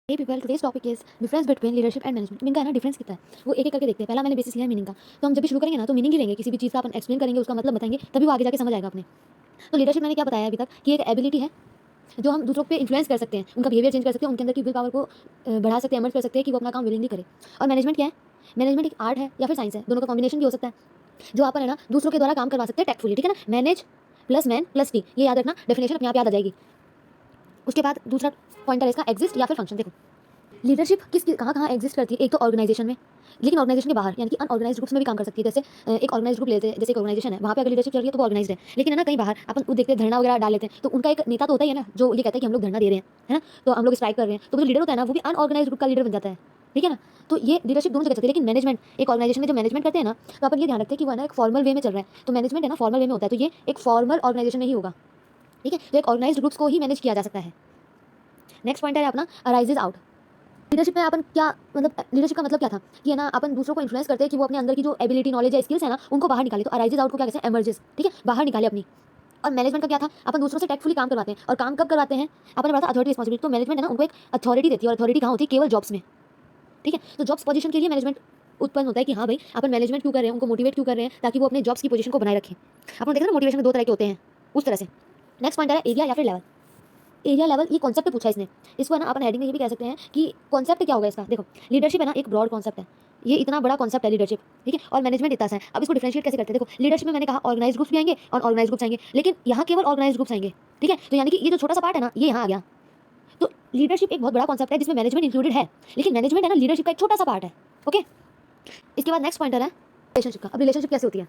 Hey people, today's topic is difference between leadership and management. इनका है ना difference कितना है वो एक एक करके देखते हैं। पहला मैंने बेसिस लिया है मीनिंग का, तो हम जब भी शुरू करेंगे ना तो मीनिंग ही लेंगे। किसी भी चीज़ का अपन एक्सप्लेन करेंगे, उसका मतलब बताएंगे, तभी वो आगे जाके समझ आएगा अपने। तो लीडरशिप मैंने क्या बताया अभी तक कि एक एबिलिटी है जो हम दूसरों पे इन्फ्लुएंस कर सकते हैं, उनका बिहेवियर चेंज कर सकते हैं, उनके अंदर की विल पावर को बढ़ा सकते हैं, एमर्ज कर सकते हैं कि वो अपना काम विलिंगली करे। और मैनेजमेंट क्या है? मैनेजमेंट एक आर्ट है या फिर साइंस है, दोनों का कॉम्बिनेशन भी हो सकता है, जो अपन है ना दूसरों के द्वारा काम करवा सकते हैं टैक्टफुली। ठीक है ना, manage plus man plus T, ये याद रखना, डेफिनेशन अपने आप याद आ जाएगी। उसके बाद दूसरा पॉइंटर है इसका एग्जिस्ट या फिर फंक्शन। देखो लीडरशिप किस कहाँ कहाँ एग्जिस्ट करती है, एक तो ऑर्गेनाइजेशन में, लेकिन ऑर्गेनाइजेशन के बाहर यानी कि अनऑर्गेनाइज्ड ग्रुप्स में भी काम कर सकती है। जैसे एक ऑर्गेनाइज्ड ग्रुप लेते हैं, जैसे एक ऑर्गेनाइजेशन है, वहाँ पे अगर लीडरशिप चल रही है तो वो ऑर्गेनाइज्ड है। लेकिन है ना कहीं बाहर अपन देखते हैं धरना वगैरह डाल लेते हैं, तो उनका एक नेता तो होता ही है ना, जो ये कहता है कि हम लोग धरना दे रहे हैं, है ना, तो हम लोग स्ट्राइक कर रहे हैं, तो जो लीडर होता है ना वो भी अनऑर्गेनाइज्ड ग्रुप का लीडर बन जाता है। ठीक है ना, तो ये लीडरशिप दोनों जगह चलती है। लेकिन मैनेजमेंट, एक ऑर्गेनाइजेशन में जो मैनेजमेंट करते हैं ना, तो अपन ये ध्यान रखते हैं कि वो है ना एक फॉर्मल वे में चल रहा है, तो मैनेजमेंट है ना फॉर्मल वे में होता है, तो ये एक फॉर्मल ऑर्गेनाइजेशन में ही होगा। ठीक है, तो एक ऑर्गेनाइज्ड ग्रुप्स को ही मैनेज किया जा सकता है। नेक्स्ट पॉइंट है अपना अराइजेज आउट। लीडरशिप में अपन क्या मतलब, लीडरशिप का मतलब क्या था कि है ना अपन दूसरों को इन्फ्लुएंस करते हैं कि वो अपने अंदर की जो एबिलिटी, नॉलेज या स्किल्स है ना उनको बाहर निकाले, तो अराइजेज आउट को क्या कहते हैं? एमर्जेस। ठीक है, बाहर निकाले अपनी। और मैनेजमेंट का क्या था? अपन दूसरों से टैक्टफुली काम करवाते हैं, और काम कब करवाते हैं? अपन ने पढ़ा था अथॉरिटी रिस्पांसिबिलिटी, तो मैनेजमेंट है ना उनको एक अथॉरिटी देती है, और अथॉरिटी कहाँ होती है? केवल जॉब्स में। ठीक है, तो जॉब्स पोजीशन के लिए मैनेजमेंट उत्पन्न होता है कि हाँ भाई अपन मैनेजमेंट क्यों कर रहे हैं, उनको मोटिवेट क्यों कर रहे हैं, ताकि वो अपने जॉब्स की पोजीशन को बनाए रखें। अपन देखते हैं ना मोटिवेशन के दो तरह के होते हैं, उस तरह से। नेक्स्ट पॉइंट है एरिया या फिर लेवल। एरिया लेवल, ये कॉन्सेप्ट पूछा इसने, इसको है ना अपन हेडिंग में ये भी कह सकते हैं कि कॉन्सेप्ट क्या होगा इसका। देखो लीडरशिप है ना एक ब्रॉड कॉन्सेप्ट है, ये इतना बड़ा कॉन्सेप्ट है लीडरशिप। ठीक है, और मैनेजमेंट इतना सा है। अब इसको डिफरेंशिएट कैसे करते हैं? देखो लीडरशिप में मैंने कहा ऑर्गेनाइज ग्रुप्स भी आएंगे और ऑर्गेनाइज ग्रुप्स आएंगे, लेकिन यहाँ केवल ऑर्गेनाइज ग्रुप्स आएंगे। ठीक है, तो यानी कि ये जो छोटा सा पार्ट है ना ये यहाँ आ गया। तो लीडरशिप एक बहुत बड़ा कॉन्सेप्ट है जिसमें मैनेजमेंट इंक्लूडेड है, लेकिन मैनेजमेंट है ना लीडरशिप का एक छोटा सा पार्ट है। ओके, इसके बाद नेक्स्ट पॉइंटर है रिलेशनशिप का। अब रिलेशनशिप कैसे होती है?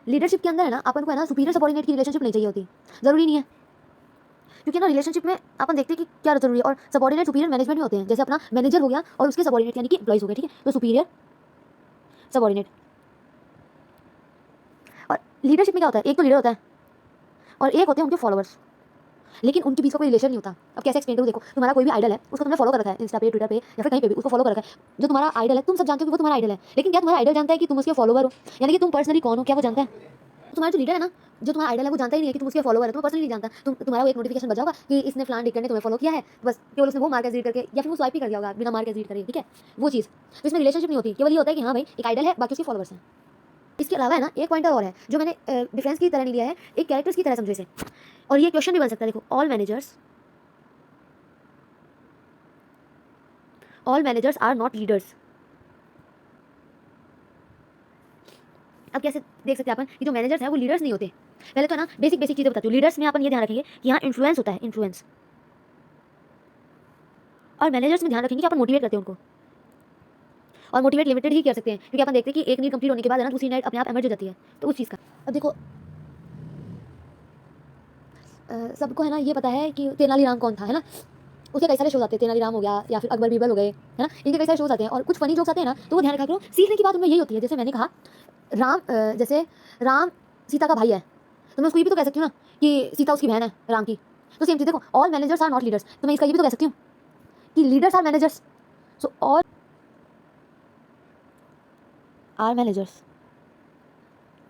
लीडरशिप के अंदर है ना अपन को है ना सुपीरियर सबॉर्डिनेट की रिलेशनशिप नहीं चाहिए होती, जरूरी नहीं है, क्योंकि ना रिलेशनशिप में अपन देखते हैं कि क्या जरूरी है। और सबॉर्डिनेट सुपीरियर मैनेजमेंट में होते हैं, जैसे अपना मैनेजर हो गया और उसके सबॉर्डिनेट यानी कि एम्प्लॉइज हो गए। ठीक है, तो सुपीरियर सबॉर्डिनेट। और लीडरशिप में क्या होता है? एक तो लीडर होता है और एक होते हैं उनके फॉलोअर्स, लेकिन उनके बीच का कोई रिलेशन नहीं होता। अब कैसे एक्सप्लेन करूँ? देखो तुम्हारा कोई भी आइडल है, उसको तुमने फॉलो कर रखा है इंस्टा पे, ट्विटर पे या फिर कहीं पे भी उसको फॉलो कर रखा है। जो तुम्हारा आइडल है तुम सब जानते हो कि वो तुम्हारा आइडल है, लेकिन क्या तुम्हारा आइडल जानता है कि तुम उसके फॉलोवर हो, यानी कि तुम पर्सनली कौन हो, क्या वो जानता है? तुम्हारा जो लीडर है ना, जो तुम्हारा आइडल है, वो जानता ही नहीं है कि तुम उसके फॉलोवर है, तुम पर्सनली नहीं जानता। तुम्हारा वो एक नोटिफिकेशन बजा होगा कि इसने फलान डिक्टर ने तुम्हें फॉलो किया है, बस केवल उसने वो मार्क एज रीड करके या फिर वो स्वाइप ही कर दिया होगा बिना मार्क एज रीड करे। ठीक है, वो चीज़, तो इसमें रिलेशनशिप नहीं होती, केवल ये होता है कि हाँ भाई एक आइडल है, बाकी उसके फॉलोवर्स हैं। इसके अलावा है ना एक पॉइंटर और है जो मैंने डिफरेंस की तरह नहीं लिया है, एक कैरेक्टर्स की तरह समझो इसे, और ये क्वेश्चन भी बन सकता है। देखो all managers are not leaders. अब कैसे देख सकते हैं अपन कि जो मैनेजर्स हैं वो लीडर्स नहीं होते? पहले तो ना बेसिक बेसिक चीज़ें बताती हूँ। लीडर्स में अपन ये ध्यान रखेंगे कि यहाँ इन्फ्लुएंस होता है, इन्फ्लुएंस। और मैनेजर्स में ध्यान रखेंगे कि अपन मोटिवेट करते हैं उनको, और मोटिवेट लिमिटेड ही कर सकते हैं, क्योंकि अपन देखते हैं कि एक नीड कंप्लीट होने के बाद है ना दूसरी नीड अपने आप एमर्ज हो जाती है, तो उस चीज़ का। अब देखो सबको है ना ये पता है कि तेनालीराम कौन था, है ना, उसके कई सारे शोज आते हैं, तेनालीराम हो गया या फिर अकबर बीरबल हो गए, है ना, इनके कई सारे शोज आते हैं और कुछ फनी जोक्स आते हैं ना, तो वो ध्यान रखा करो। सीखने की बात उनमें यही होती है। जैसे मैंने कहा जैसे राम सीता का भाई है, तो मैं उसको ये भी तो कह सकती हूँ ना कि सीता उसकी बहन है राम की। तो सेम चीज़ देखो, all managers are not leaders, तो मैं इसका ये भी तो कह सकती हूँ कि leaders are managers, so all are managers.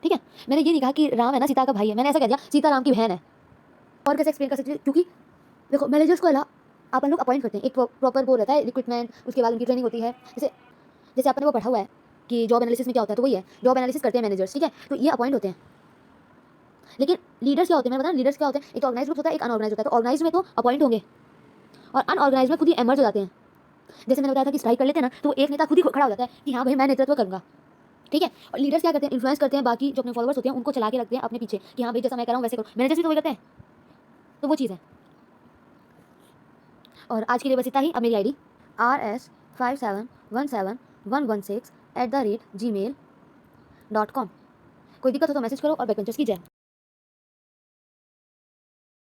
ठीक है, मैंने ये नहीं कहा कि राम है ना सीता का भाई है, मैंने ऐसा कह दिया सीता राम की बहन है। और कैसे एक्सप्लेन कर सकती हूँ? क्योंकि देखो मैनेजर्स को अला अपन लोग अपॉइंट करते हैं, एक प्रॉपर वो रहता है रिक्रूटमेंट, उसके बाद उनकी ट्रेनिंग होती है। जैसे जैसे आपने वो पढ़ा हुआ है कि जॉब एनालिसिस में क्या होता है, तो वही है, जॉब एनालिसिस करते हैं मैनेजर्स। ठीक है, तो ये अपॉइंट होते हैं। लेकिन लीडर्स क्या होते हैं मैं बता, लीडर्स क्या होते हैं? एक ऑर्गेनाइज ग्रुप होता है, एक अनऑर्गेनाइज होता है। तो ऑर्गेनाइज में तो अपॉइंट होंगे और अनऑर्गेनाइज में खुद ही एमर्ज हो जाते हैं। जैसे मैंने बताया था कि स्ट्राइक कर लेते हैं ना, तो एक नेता खुद ही खड़ा हो जाता है कि हाँ भाई मैं नेतृत्व करूंगा। ठीक है, और लीडर्स क्या करते हैं? इन्फ्लुएंस करते हैं, बाकी जो अपने फॉलोअर्स होते हैं उनको चला के रखते हैं अपने पीछे कि हाँ भाई जैसा मैं कर रहा हूँ वैसे करो। मैनेजर्स भी तो वही करते हैं, तो वो चीज़ है। और आज के लिए बस इतना ही। अब मेरी ID RS57171116@gmail.com। कोई दिक्कत हो तो मैसेज करो और बैकबेंचर्स की जय।